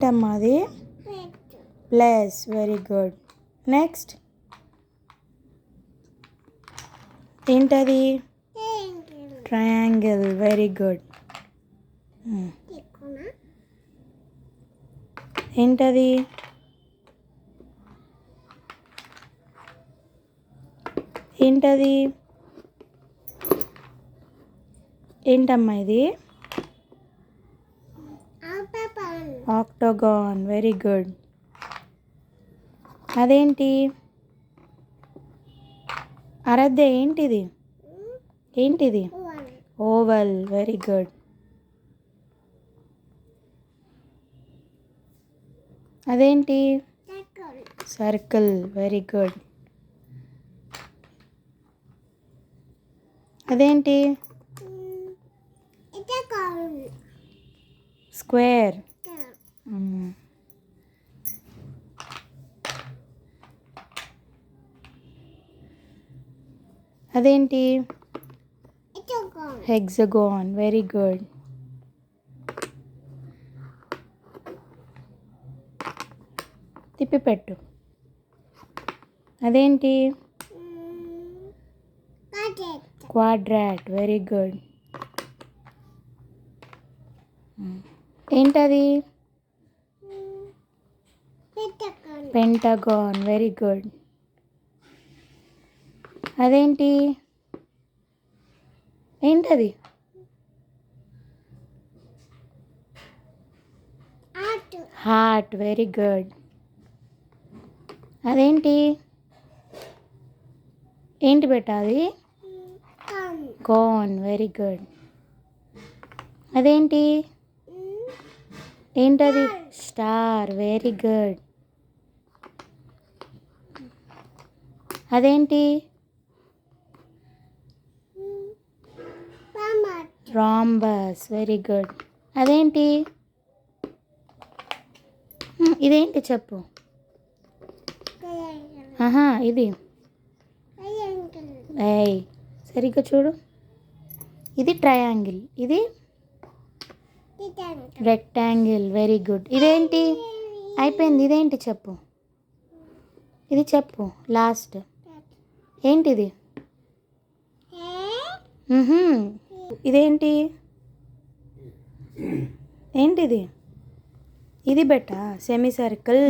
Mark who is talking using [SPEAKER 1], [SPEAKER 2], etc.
[SPEAKER 1] ఏంటమ్మా అది? Plus. Very good. Next ఏంటది? ట్రయాంగిల్. Very good. ఏంటది? ఏంటది? ఏంటమ్మా ఇది? ఆక్టోగాన్. Very good. అదేంటి? ఆరాధ్య ఏంటిది? ఏంటిది? ఓవల్. Very good. అదేంటి? సర్కిల్. Very good. అదేంటి? స్క్వేర్. అదేంటి? హెక్సగాన్. Very good. తిప్పి పెట్టు. అదేంటి? క్వాడ్రాట్. Very good. ఏంటది? పెంటగాన్. Very good. అదేంటి? ఏంటది? హార్ట్. Very good. అదేంటి? ఏంటి పెట్టాలి? కోన్. Very good. అదేంటి? ఏంటది? స్టార్. Very good. అదేంటి? రాంబస్. Very good. అదేంటి? ఇదేంటి చెప్పు. ఇది ఏయ్ సరిగ్గా చూడు. ఇది ట్రయాంగిల్. ఇది రెక్టాంగిల్. Very good. ఇదేంటి? అయిపోయింది. ఇదేంటి చెప్పు. ఇది చెప్పు లాస్ట్. ఏంటిది? ఇదేంటి? ఏంటిది? ఇది బెట్టా సెమీ సర్కిల్.